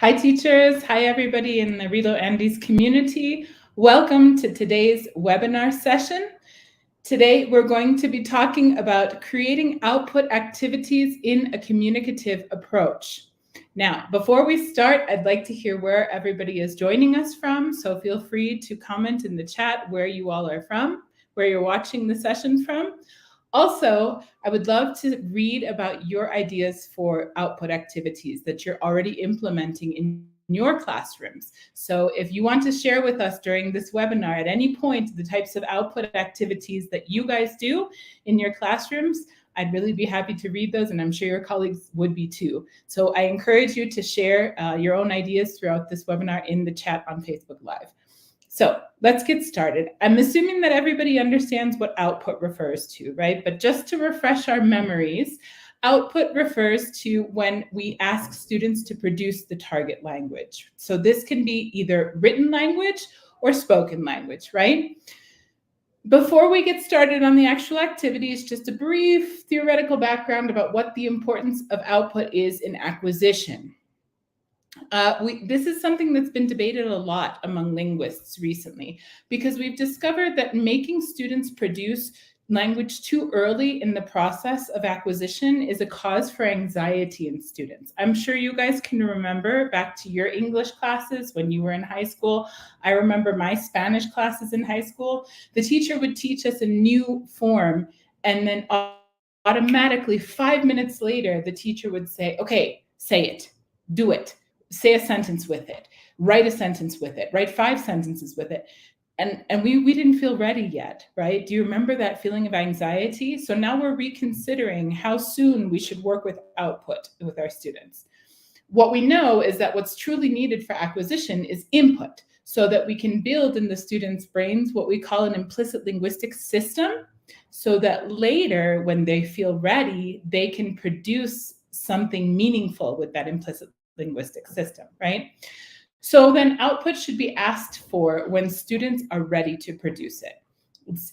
Hi, teachers. Hi, everybody in the RELO Andes community. Welcome to today's webinar session. Today, we're going to be talking about creating output activities in a communicative approach. Now, before we start, I'd like to hear where everybody is joining us from. So feel free to comment in the chat where you all are from, where you're watching the session from. Also, I would love to read about your ideas for output activities that you're already implementing in your classrooms. So if you want to share with us during this webinar at any point the types of output activities that you guys do in your classrooms, I'd really be happy to read those, and I'm sure your colleagues would be too. So I encourage you to share your own ideas throughout this webinar in the chat on Facebook Live. So let's get started. I'm assuming that everybody understands what output refers to, right? But just to refresh our memories, output refers to when we ask students to produce the target language. So this can be either written language or spoken language, right? Before we get started on the actual activities, just a brief theoretical background about what the importance of output is in acquisition. This is something that's been debated a lot among linguists recently, because we've discovered that making students produce language too early in the process of acquisition is a cause for anxiety in students. I'm sure you guys can remember back to your English classes when you were in high school. I remember my Spanish classes in high school. The teacher would teach us a new form, and then automatically 5 minutes later, the teacher would say, okay, say it, do it. Say a sentence with it, write a sentence with it, write 5 sentences with it. And we didn't feel ready yet, right? Do you remember that feeling of anxiety? So now we're reconsidering how soon we should work with output with our students. What we know is that what's truly needed for acquisition is input, so that we can build in the students' brains what we call an implicit linguistic system, so that later when they feel ready, they can produce something meaningful with that implicit linguistic system, right? So then output should be asked for when students are ready to produce it.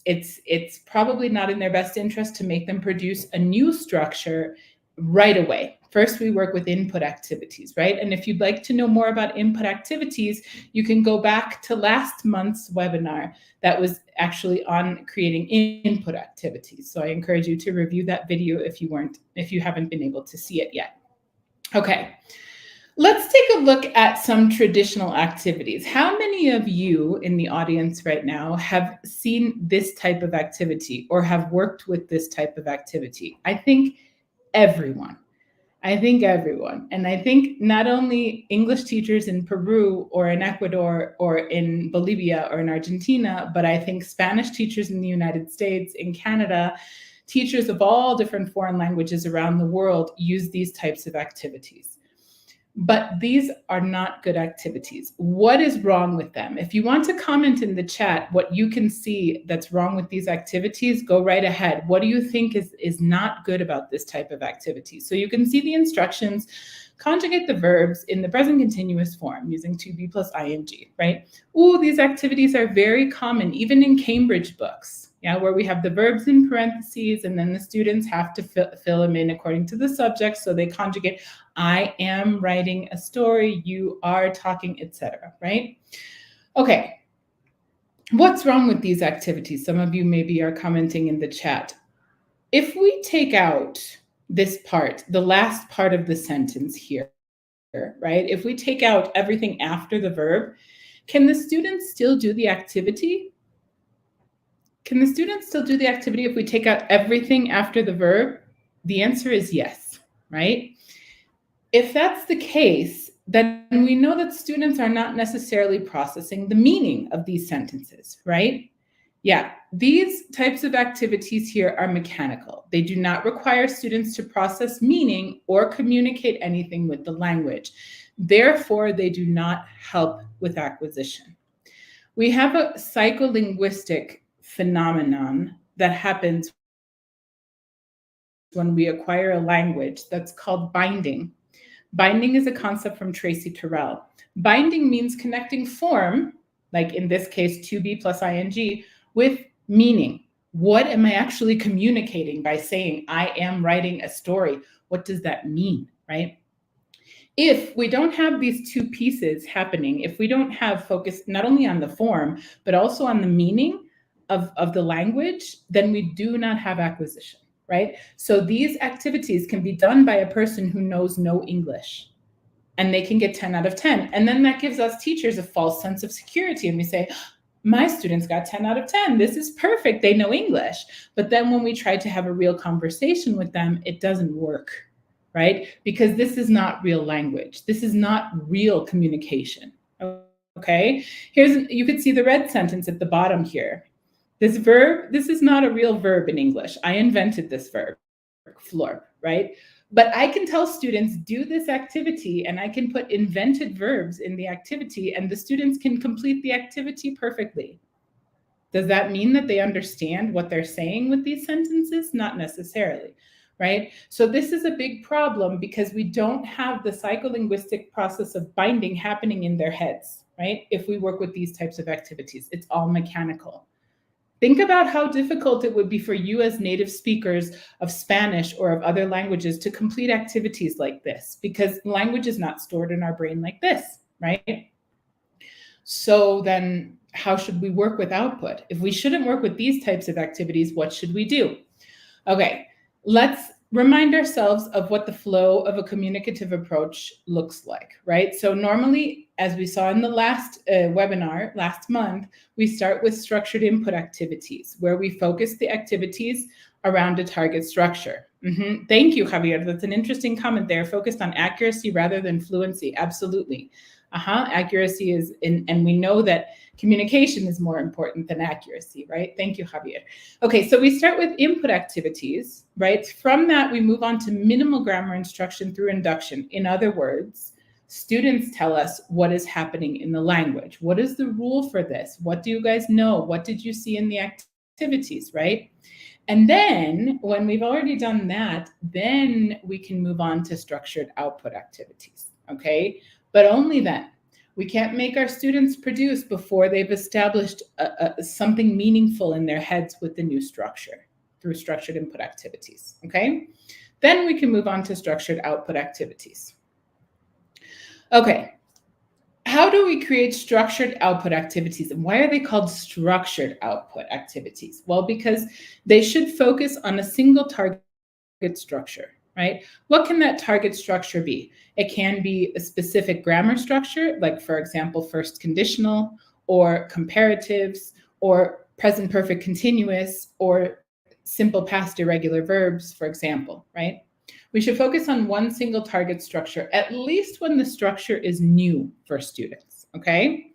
It's probably not in their best interest to make them produce a new structure right away. First, we work with input activities, right? And if you'd like to know more about input activities, you can go back to last month's webinar that was actually on creating input activities. So I encourage you to review that video if you haven't been able to see it yet. Okay. Let's take a look at some traditional activities. How many of you in the audience right now have seen this type of activity or have worked with this type of activity? I think everyone. And I think not only English teachers in Peru or in Ecuador or in Bolivia or in Argentina, but I think Spanish teachers in the United States, in Canada, teachers of all different foreign languages around the world use these types of activities. But these are not good activities. What is wrong with them? If you want to comment in the chat what you can see that's wrong with these activities, go right ahead. What do you think is not good about this type of activity? So you can see the instructions. Conjugate the verbs in the present continuous form using to be plus ing, right? Ooh, these activities are very common, even in Cambridge books. Yeah, where we have the verbs in parentheses, and then the students have to fill them in according to the subject. So they conjugate, I am writing a story, you are talking, etc., right? Okay, what's wrong with these activities? Some of you maybe are commenting in the chat. If we take out this part, the last part of the sentence here, right? If we take out everything after the verb, can the students still do the activity? Can the students still do the activity if we take out everything after the verb? The answer is yes, right? If that's the case, then we know that students are not necessarily processing the meaning of these sentences, right? Yeah, these types of activities here are mechanical. They do not require students to process meaning or communicate anything with the language. Therefore, they do not help with acquisition. We have a psycholinguistic phenomenon that happens when we acquire a language that's called binding. Binding is a concept from Tracy Terrell. Binding means connecting form, like in this case, to be plus ing, with meaning. What am I actually communicating by saying I am writing a story? What does that mean, right? If we don't have these two pieces happening, if we don't have focus not only on the form, but also on the meaning of the language, then we do not have acquisition, right? So these activities can be done by a person who knows no English, and they can get 10 out of 10. And then that gives us teachers a false sense of security. And we say, my students got 10 out of 10. This is perfect. They know English. But then when we try to have a real conversation with them, it doesn't work, right? Because this is not real language. This is not real communication, okay? You could see the red sentence at the bottom here. This verb, this is not a real verb in English. I invented this verb, floor, right? But I can tell students, do this activity, and I can put invented verbs in the activity, and the students can complete the activity perfectly. Does that mean that they understand what they're saying with these sentences? Not necessarily, right? So this is a big problem because we don't have the psycholinguistic process of binding happening in their heads, right? If we work with these types of activities, it's all mechanical. Think about how difficult it would be for you as native speakers of Spanish or of other languages to complete activities like this, because language is not stored in our brain like this, right? So then how should we work with output? If we shouldn't work with these types of activities, what should we do? Okay, let's remind ourselves of what the flow of a communicative approach looks like, right? So normally, as we saw in the last webinar last month, we start with structured input activities where we focus the activities around a target structure. Thank you, Javier. That's an interesting comment there. Focused on accuracy rather than fluency. Absolutely. Accuracy is, and we know that communication is more important than accuracy, right? Thank you, Javier. Okay, so we start with input activities, right? From that, we move on to minimal grammar instruction through induction. In other words, students tell us what is happening in the language. What is the rule for this? What do you guys know? What did you see in the activities, right? And then when we've already done that, then we can move on to structured output activities, okay? But only then. We can't make our students produce before they've established something meaningful in their heads with the new structure through structured input activities, okay? Then we can move on to structured output activities. Okay, how do we create structured output activities? And why are they called structured output activities? Well, because they should focus on a single target structure, right? What can that target structure be? It can be a specific grammar structure, like for example, first conditional or comparatives or present perfect continuous or simple past irregular verbs, for example, right? We should focus on one single target structure, at least when the structure is new for students, okay?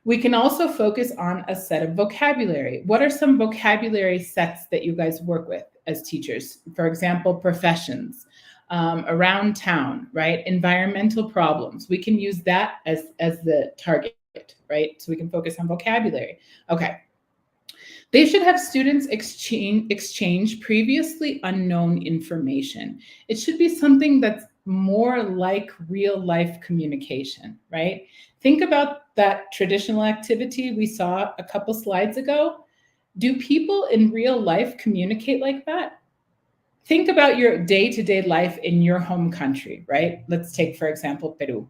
We can also focus on a set of vocabulary. What are some vocabulary sets that you guys work with as teachers? For example, professions, around town, right? Environmental problems. We can use that as the target, right? So we can focus on vocabulary. Okay. They should have students exchange previously unknown information. It should be something that's more like real life communication, right? Think about that traditional activity we saw a couple slides ago. Do people in real life communicate like that? Think about your day-to-day life in your home country, right? Let's take, for example, Peru.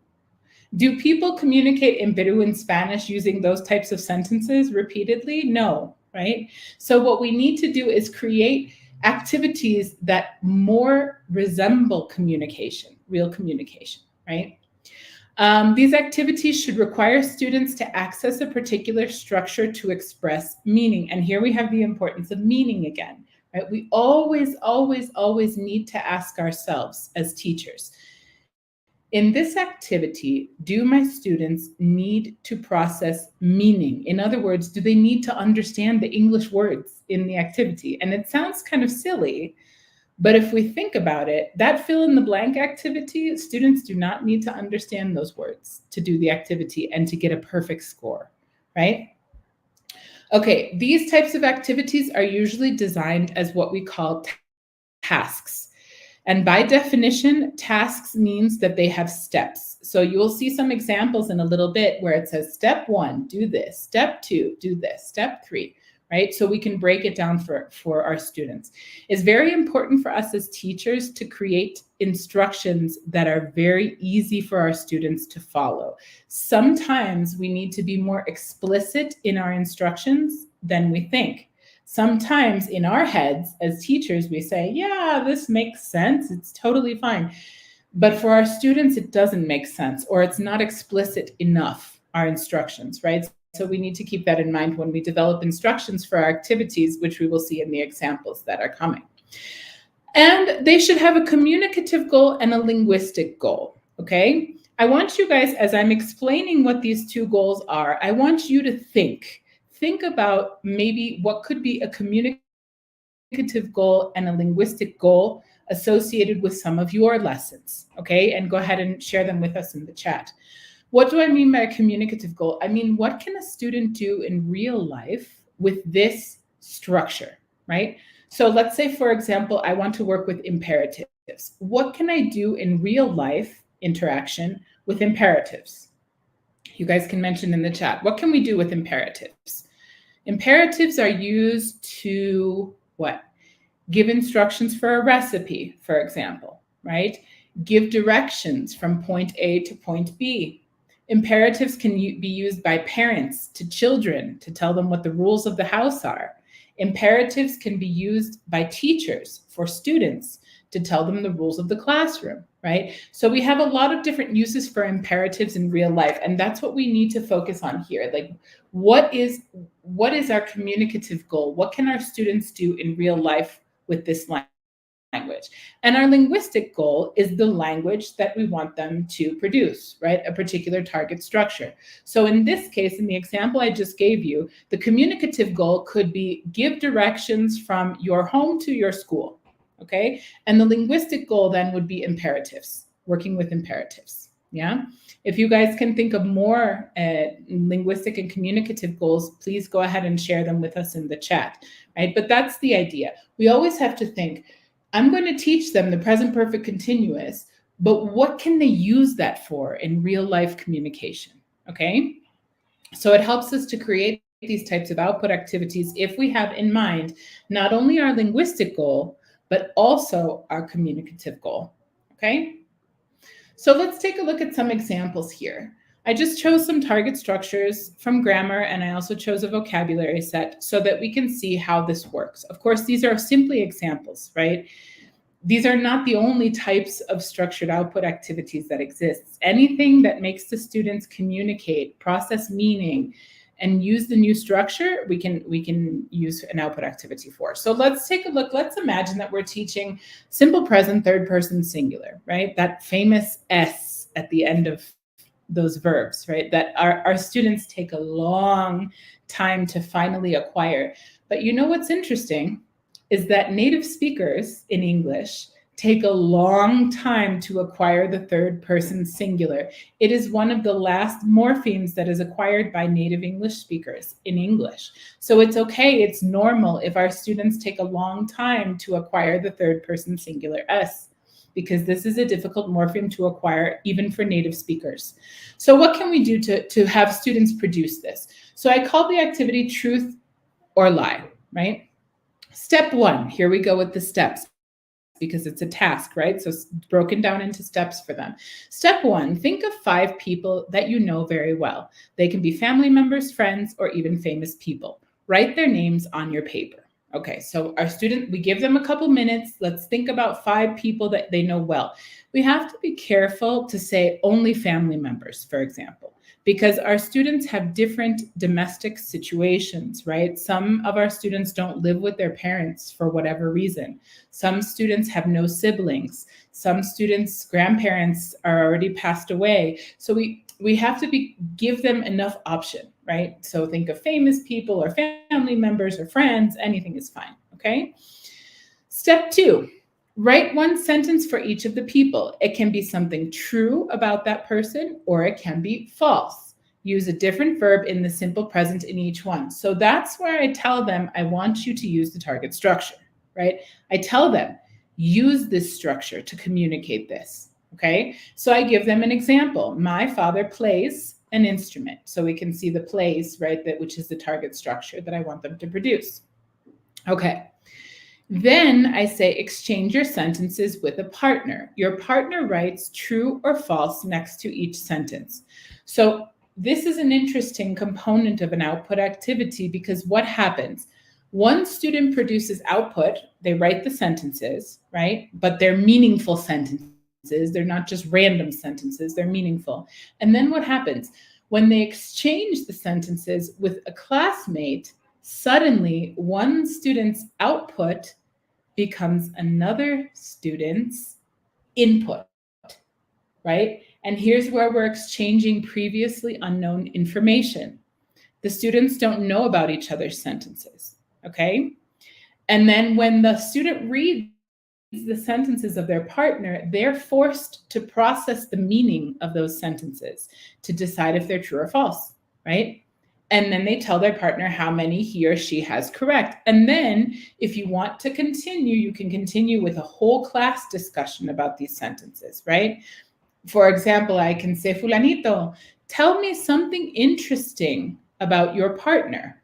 Do people communicate in Peru in Spanish using those types of sentences repeatedly? No, right? So what we need to do is create activities that more resemble communication, real communication, right? These activities should require students to access a particular structure to express meaning. And here we have the importance of meaning again, right? We always, always, always need to ask ourselves as teachers, in this activity, do my students need to process meaning? In other words, do they need to understand the English words in the activity? And it sounds kind of silly, but if we think about it, that fill in the blank activity, students do not need to understand those words to do the activity and to get a perfect score, right? Okay, these types of activities are usually designed as what we call tasks. And by definition, tasks means that they have steps. So you'll see some examples in a little bit where it says step 1, do this, step 2, do this, step 3, right? So we can break it down for our students. It's very important for us as teachers to create instructions that are very easy for our students to follow. Sometimes we need to be more explicit in our instructions than we think. Sometimes in our heads as teachers, we say, yeah, this makes sense. It's totally fine. But for our students, it doesn't make sense, or it's not explicit enough, our instructions, right? So we need to keep that in mind when we develop instructions for our activities, which we will see in the examples that are coming. And they should have a communicative goal and a linguistic goal, okay? I want you guys, as I'm explaining what these two goals are, I want you to think about maybe what could be a communicative goal and a linguistic goal associated with some of your lessons, okay? And go ahead and share them with us in the chat. What do I mean by a communicative goal? I mean, what can a student do in real life with this structure, right? So let's say, for example, I want to work with imperatives. What can I do in real life interaction with imperatives? You guys can mention in the chat. What can we do with imperatives? Imperatives are used to what? Give instructions for a recipe, for example, right? Give directions from point A to point B. Imperatives can be used by parents to children to tell them what the rules of the house are. Imperatives can be used by teachers for students to tell them the rules of the classroom, right? So we have a lot of different uses for imperatives in real life, and that's what we need to focus on here. Like, what is our communicative goal? What can our students do in real life with this language? And our linguistic goal is the language that we want them to produce, right? A particular target structure. So in this case, in the example I just gave you, the communicative goal could be give directions from your home to your school, okay? And the linguistic goal then would be imperatives, working with imperatives, yeah? If you guys can think of more linguistic and communicative goals, please go ahead and share them with us in the chat, right? But that's the idea. We always have to think, I'm going to teach them the present perfect continuous, but what can they use that for in real life communication, okay? So it helps us to create these types of output activities if we have in mind not only our linguistic goal, but also our communicative goal, okay? So let's take a look at some examples here. I just chose some target structures from grammar, and I also chose a vocabulary set so that we can see how this works. Of course, these are simply examples, right? These are not the only types of structured output activities that exist. Anything that makes the students communicate, process meaning, and use the new structure, we can use an output activity for. So let's take a look. Let's imagine that we're teaching simple present third person singular, right? That famous S at the end of those verbs, right? That our students take a long time to finally acquire. But you know what's interesting is that native speakers in English take a long time to acquire the third person singular. It is one of the last morphemes that is acquired by native English speakers in English. So it's okay, it's normal if our students take a long time to acquire the third person singular S, because this is a difficult morpheme to acquire even for native speakers. So what can we do to have students produce this? So I call the activity truth or lie, right? Step one, here we go with the steps, because it's a task, right? So it's broken down into steps for them. Step one, think of 5 people that you know very well. They can be family members, friends, or even famous people. Write their names on your paper. Okay, so our student, we give them a couple minutes. Let's think about 5 people that they know well. We have to be careful to say only family members, for example, because our students have different domestic situations, right? Some of our students don't live with their parents for whatever reason. Some students have no siblings. Some students' grandparents are already passed away. So we have to give them enough option, right? So think of famous people or family members or friends, anything is fine, okay? Step 2, write one sentence for each of the people. It can be something true about that person, or it can be false. Use a different verb in the simple present in each one. So that's where I tell them, I want you to use the target structure, right? I tell them, use this structure to communicate this, okay? So I give them an example. My father plays an instrument. So we can see the plays, right, which is the target structure that I want them to produce. Okay. Then I say exchange your sentences with a partner. Your partner writes true or false next to each sentence. So this is an interesting component of an output activity because what happens? One student produces output, they write the sentences, right? But they're meaningful sentences. They're not just random sentences, they're meaningful. And then what happens? When they exchange the sentences with a classmate, suddenly one student's output becomes another student's input, right? And here's where we're exchanging previously unknown information. The students don't know about each other's sentences, okay? And then when the student reads the sentences of their partner, they're forced to process the meaning of those sentences to decide if they're true or false, right? And then they tell their partner how many he or she has correct. And then if you want to continue, you can continue with a whole class discussion about these sentences, right? For example, I can say, Fulanito, tell me something interesting about your partner.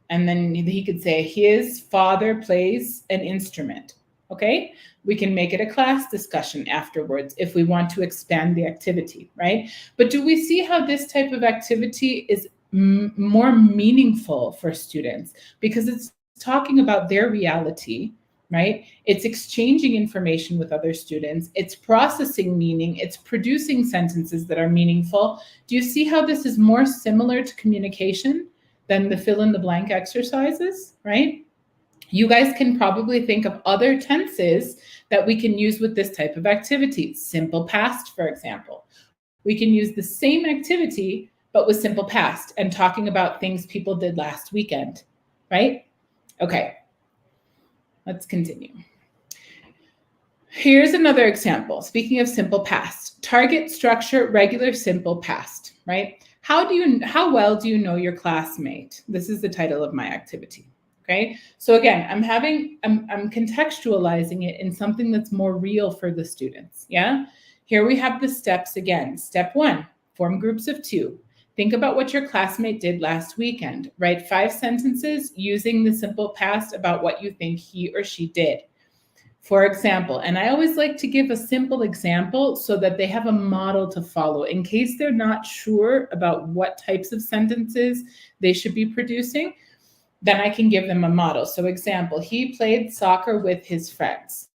And then he could say, his father plays an instrument. Okay, we can make it a class discussion afterwards if we want to expand the activity, right? But do we see how this type of activity is more meaningful for students? Because it's talking about their reality, right? It's exchanging information with other students. It's processing meaning. It's producing sentences that are meaningful. Do you see how this is more similar to communication than the fill in the blank exercises, right? You guys can probably think of other tenses that we can use with this type of activity. Simple past, for example. We can use the same activity, but with simple past and talking about things people did last weekend, right? Okay, let's continue. Here's another example. Speaking of simple past, target structure, regular simple past, right? How well do you know your classmate? This is the title of my activity. Okay, so again, I'm contextualizing it in something that's more real for the students. Yeah, here we have the steps again. Step 1, form groups of 2. Think about what your classmate did last weekend. Write 5 sentences using the simple past about what you think he or she did. For example, and I always like to give a simple example so that they have a model to follow in case they're not sure about what types of sentences they should be producing. Then I can give them a model. So example, he played soccer with his friends.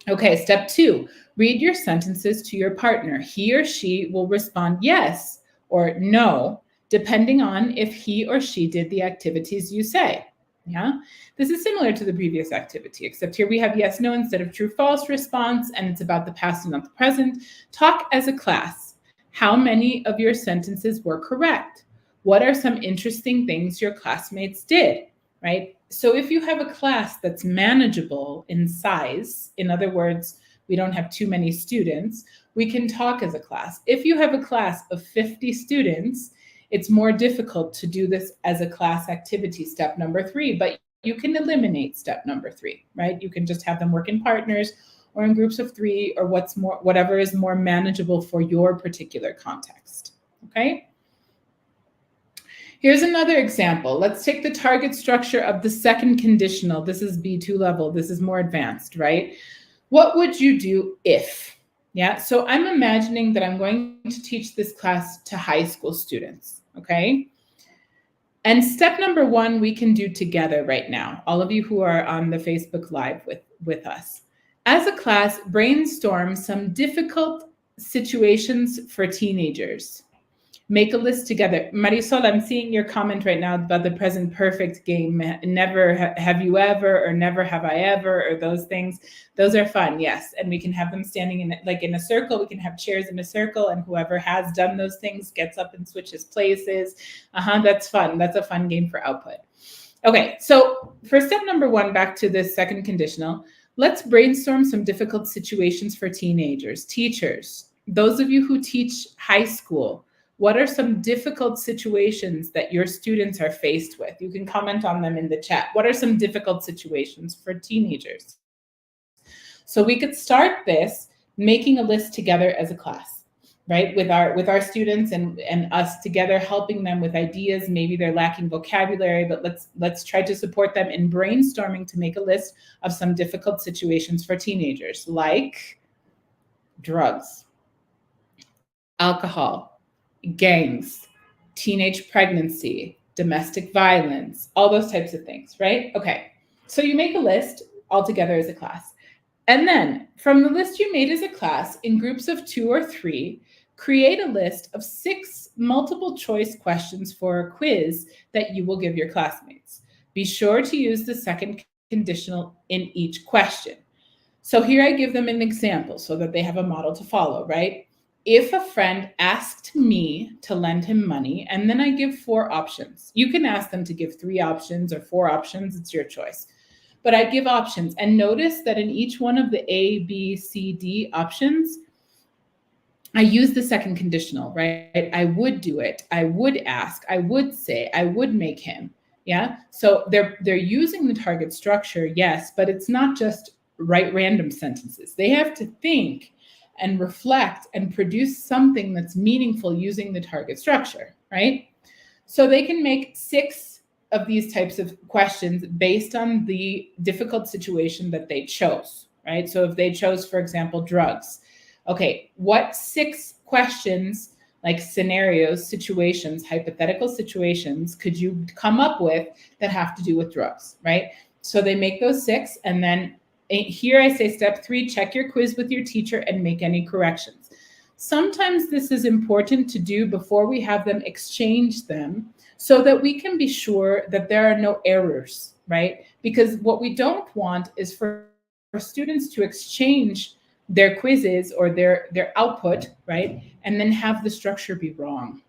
Okay, step 2, read your sentences to your partner. He or she will respond yes or no, depending on if he or she did the activities you say. Yeah, this is similar to the previous activity, except here we have yes, no instead of true, false response, and it's about the past and not the present. Talk as a class. How many of your sentences were correct? What are some interesting things your classmates did, right? So if you have a class that's manageable in size, in other words, we don't have too many students, we can talk as a class. If you have a class of 50 students, it's more difficult to do this as a class activity, step number 3, but you can eliminate step number 3, right? You can just have them work in partners or in groups of 3 or whatever is more manageable for your particular context, okay? Here's another example. Let's take the target structure of the second conditional. This is B2 level. This is more advanced, right? What would you do if? Yeah, so I'm imagining that I'm going to teach this class to high school students, okay? And step number 1, we can do together right now. All of you who are on the Facebook Live with us. As a class, brainstorm some difficult situations for teenagers. Make a list together. Marisol, I'm seeing your comment right now about the present perfect game. Never have you ever, or never have I ever, or those things. Those are fun, yes. And we can have them standing in a circle. We can have chairs in a circle, and whoever has done those things gets up and switches places. That's fun. That's a fun game for output. Okay, so for step number 1, back to this second conditional, let's brainstorm some difficult situations for teenagers. Teachers, those of you who teach high school, what are some difficult situations that your students are faced with? You can comment on them in the chat. What are some difficult situations for teenagers? So we could start this making a list together as a class. right? With our students and us together, helping them with ideas. Maybe they're lacking vocabulary, but let's try to support them in brainstorming to make a list of some difficult situations for teenagers, like drugs, alcohol, gangs, teenage pregnancy, domestic violence, all those types of things, right? Okay. So you make a list all together as a class. And then from the list you made as a class, in groups of 2 or 3, create a list of 6 multiple choice questions for a quiz that you will give your classmates. Be sure to use the second conditional in each question. So here I give them an example so that they have a model to follow, right? If a friend asked me to lend him money, and then I give 4 options. You can ask them to give 3 options or 4 options, it's your choice. But I give options, and notice that in each one of the A, B, C, D options, I use the second conditional, right? I would do it. I would ask. I would say. I would make him. Yeah. So they're using the target structure, yes, but it's not just write random sentences. They have to think and reflect and produce something that's meaningful using the target structure, right? So they can make 6 of these types of questions based on the difficult situation that they chose, right? So if they chose, for example, drugs, okay, what 6 questions, like scenarios, situations, hypothetical situations, could you come up with that have to do with drugs, right? So they make those 6, and then here I say step 3, check your quiz with your teacher and make any corrections. Sometimes this is important to do before we have them exchange them so that we can be sure that there are no errors, right? Because what we don't want is for students to exchange their quizzes or their output, right? And then have the structure be wrong,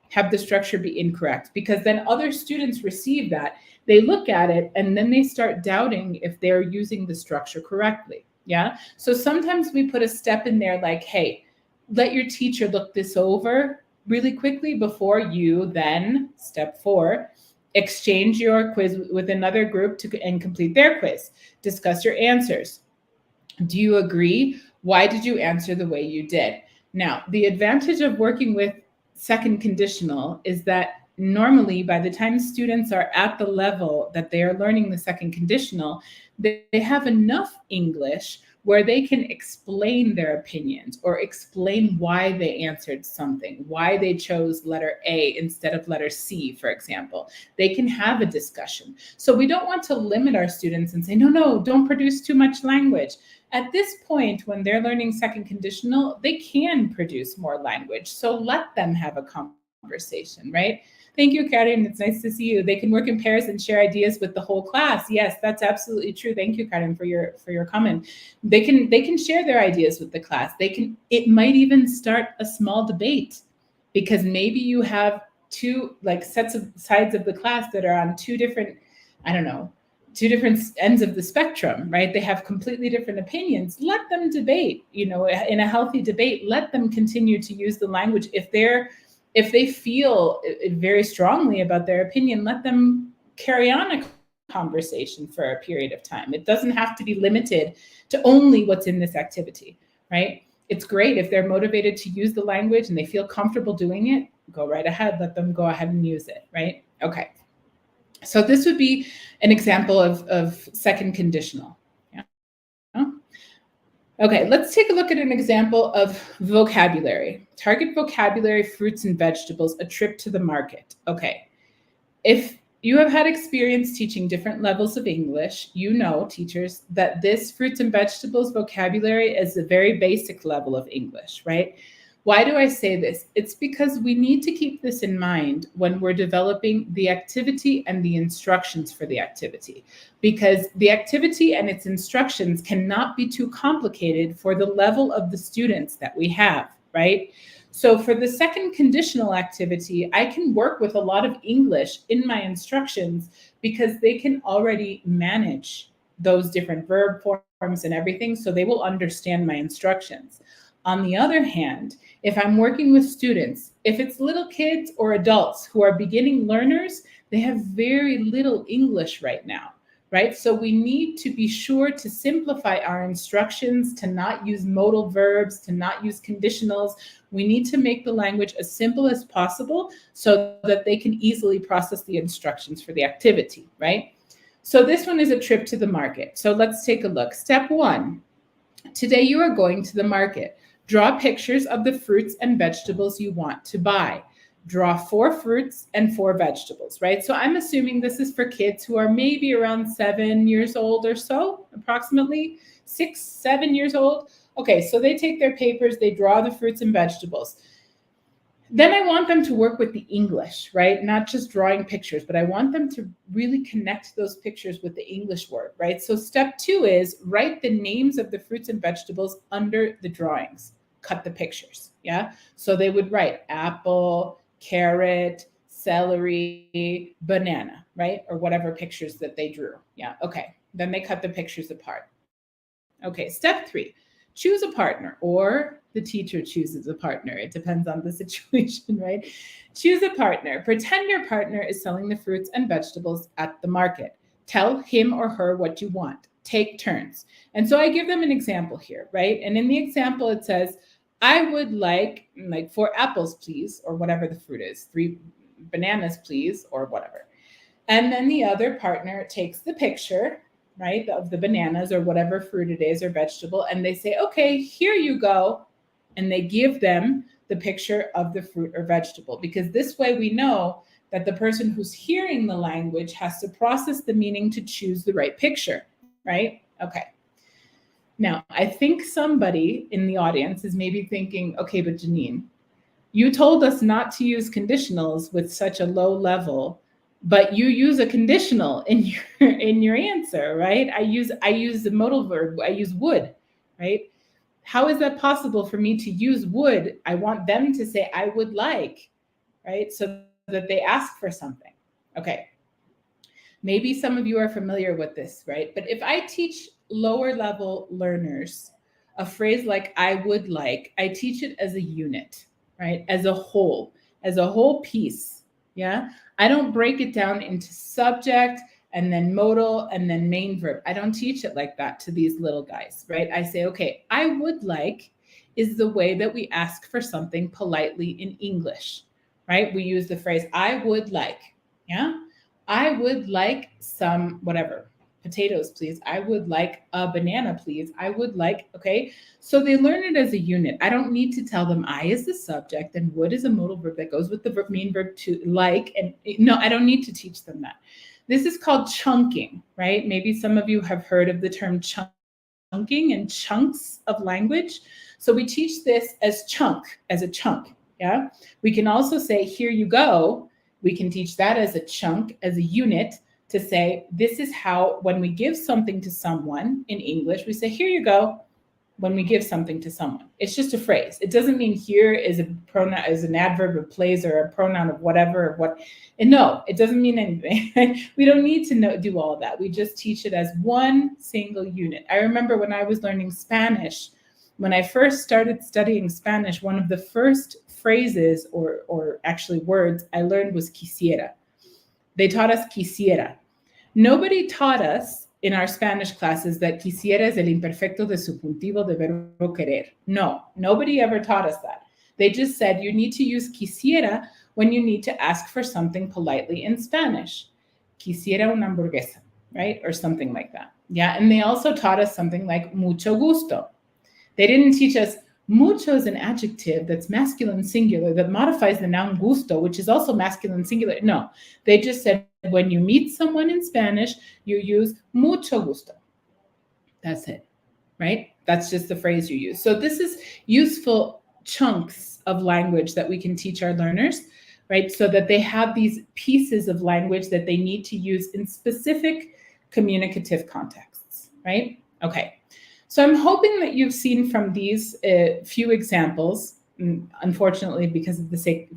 have the structure be incorrect, because then other students receive that, they look at it, and then they start doubting if they're using the structure correctly. Yeah. So sometimes we put a step in there like, hey, let your teacher look this over really quickly before you then, step 4, exchange your quiz with another group and complete their quiz. Discuss your answers. Do you agree? Why did you answer the way you did? Now, the advantage of working with second conditional is that normally by the time students are at the level that they are learning the second conditional, they have enough English where they can explain their opinions or explain why they answered something, why they chose letter A instead of letter C, for example. They can have a discussion. So we don't want to limit our students and say, no, don't produce too much language. At this point, when they're learning second conditional, they can produce more language. So let them have a conversation, right? Thank you, Karen. It's nice to see you. They can work in pairs and share ideas with the whole class. Yes, that's absolutely true. Thank you, Karen, for your comment. They can share their ideas with the class. It might even start a small debate, because maybe you have 2 like sides of the class that are on 2 different, I don't know, 2 different ends of the spectrum, right? They have completely different opinions. Let them debate, in a healthy debate. Let them continue to use the language. If they feel very strongly about their opinion, let them carry on a conversation for a period of time. It doesn't have to be limited to only what's in this activity, right? It's great if they're motivated to use the language and they feel comfortable doing it, go right ahead, let them go ahead and use it, right? Okay. So this would be an example of second conditional. Yeah. Okay, let's take a look at an example of vocabulary. Target vocabulary, fruits and vegetables, a trip to the market. Okay, if you have had experience teaching different levels of English, you know, teachers, that this fruits and vegetables vocabulary is a very basic level of English, right? Why do I say this? It's because we need to keep this in mind when we're developing the activity and the instructions for the activity, because the activity and its instructions cannot be too complicated for the level of the students that we have, right? So for the second conditional activity, I can work with a lot of English in my instructions because they can already manage those different verb forms and everything, so they will understand my instructions. On the other hand, if I'm working with students, if it's little kids or adults who are beginning learners, they have very little English right now, right? So we need to be sure to simplify our instructions, to not use modal verbs, to not use conditionals. We need to make the language as simple as possible so that they can easily process the instructions for the activity, right? So this one is a trip to the market. So let's take a look. Step 1. Today you are going to the market. Draw pictures of the fruits and vegetables you want to buy. Draw 4 fruits and 4 vegetables, right? So I'm assuming this is for kids who are maybe around 7 years old or so, approximately 6, 7 years old. Okay, so they take their papers, they draw the fruits and vegetables. Then I want them to work with the English, right? Not just drawing pictures, but I want them to really connect those pictures with the English word, right? So step 2 is write the names of the fruits and vegetables under the drawings. Cut the pictures, yeah? So they would write apple, carrot, celery, banana, right? Or whatever pictures that they drew. Yeah, okay. Then they cut the pictures apart. Okay, step 3, choose a partner, or the teacher chooses a partner. It depends on the situation, right? Choose a partner. Pretend your partner is selling the fruits and vegetables at the market. Tell him or her what you want. Take turns. And so I give them an example here, right? And in the example, it says, I would like 4 apples, please, or whatever the fruit is, 3 bananas, please, or whatever. And then the other partner takes the picture, right, of the bananas or whatever fruit it is or vegetable, and they say, okay, here you go. And they give them the picture of the fruit or vegetable, because this way we know that the person who's hearing the language has to process the meaning to choose the right picture, right? Okay. Now, I think somebody in the audience is maybe thinking, okay, but Janine, you told us not to use conditionals with such a low level, but you use a conditional in your answer, right? I use the modal verb, I use would, right? How is that possible for me to use would? I want them to say, I would like, right? So that they ask for something. Okay. Maybe some of you are familiar with this, right? But if I teach lower level learners a phrase like I would like, I teach it as a unit, right? As a whole piece. Yeah. I don't break it down into subject and then modal and then main verb. I don't teach it like that to these little guys, right? I say, okay, I would like is the way that we ask for something politely in English, right? We use the phrase I would like. Yeah. I would like some whatever, potatoes, please. I would like a banana, please. I would like, okay. So they learn it as a unit. I don't need to tell them I is the subject and would is a modal verb that goes with the main verb to like. And no, I don't need to teach them that. This is called chunking, right? Maybe some of you have heard of the term chunking and chunks of language. So we teach this as a chunk, yeah? We can also say, here you go. We can teach that as a chunk, as a unit, to say, this is how, when we give something to someone in English, we say, here you go, when we give something to someone. It's just a phrase. It doesn't mean here is a pronoun, is an adverb of place or a pronoun of whatever, of what. And no, it doesn't mean anything. We don't need to do all of that. We just teach it as one single unit. I remember when I was learning Spanish, when I first started studying Spanish, one of the first phrases or actually words I learned was quisiera. They taught us quisiera. Nobody taught us in our Spanish classes that quisiera es el imperfecto de subjuntivo de verbo querer. No, nobody ever taught us that. They just said you need to use quisiera when you need to ask for something politely in Spanish. Quisiera una hamburguesa, right? Or something like that. Yeah, and they also taught us something like mucho gusto. They didn't teach us mucho is an adjective that's masculine singular that modifies the noun gusto, which is also masculine singular. No, they just said when you meet someone in Spanish, you use mucho gusto. That's it, right? That's just the phrase you use. So this is useful chunks of language that we can teach our learners, right? So that they have these pieces of language that they need to use in specific communicative contexts, right? Okay. So I'm hoping that you've seen from these few examples. Unfortunately,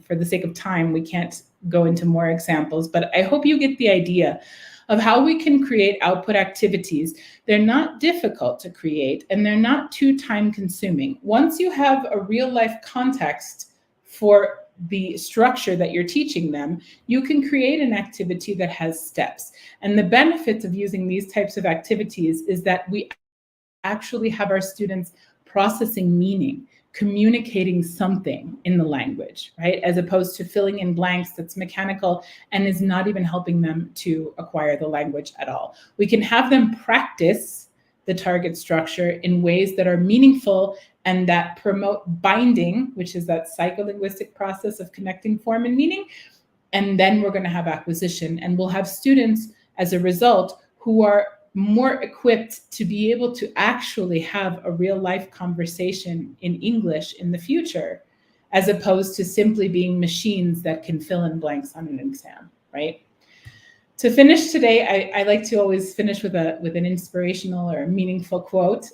for the sake of time, we can't go into more examples, but I hope you get the idea of how we can create output activities. They're not difficult to create and they're not too time consuming. Once you have a real life context for the structure that you're teaching them, you can create an activity that has steps. And the benefits of using these types of activities is that we actually have our students processing meaning, communicating something in the language, right? As opposed to filling in blanks that's mechanical and is not even helping them to acquire the language at all. We can have them practice the target structure in ways that are meaningful and that promote binding, which is that psycholinguistic process of connecting form and meaning. And then we're going to have acquisition, and we'll have students as a result who are more equipped to be able to actually have a real life conversation in English in the future, as opposed to simply being machines that can fill in blanks on an exam, right? To finish today, I like to always finish with an inspirational or meaningful quote,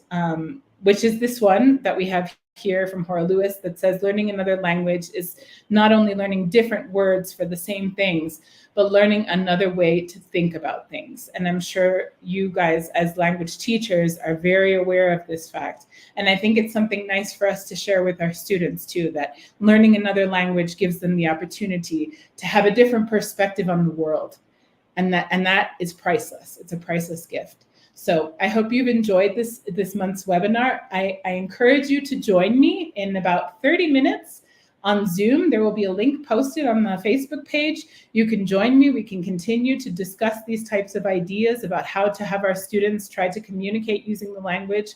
which is this one that we have here from Hora Lewis that says, learning another language is not only learning different words for the same things, but learning another way to think about things. And I'm sure you guys as language teachers are very aware of this fact. And I think it's something nice for us to share with our students too, that learning another language gives them the opportunity to have a different perspective on the world. And that is priceless. It's a priceless gift. So I hope you've enjoyed this month's webinar. I encourage you to join me in about 30 minutes on Zoom. There will be a link posted on the Facebook page. You can join me. We can continue to discuss these types of ideas about how to have our students try to communicate using the language.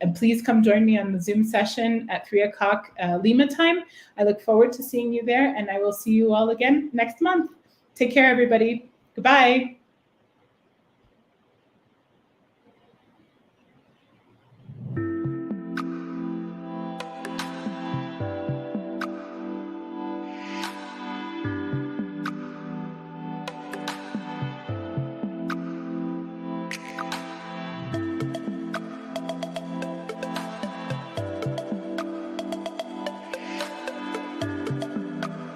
And please come join me on the Zoom session at 3 o'clock Lima time. I look forward to seeing you there, and I will see you all again next month. Take care, everybody. Goodbye.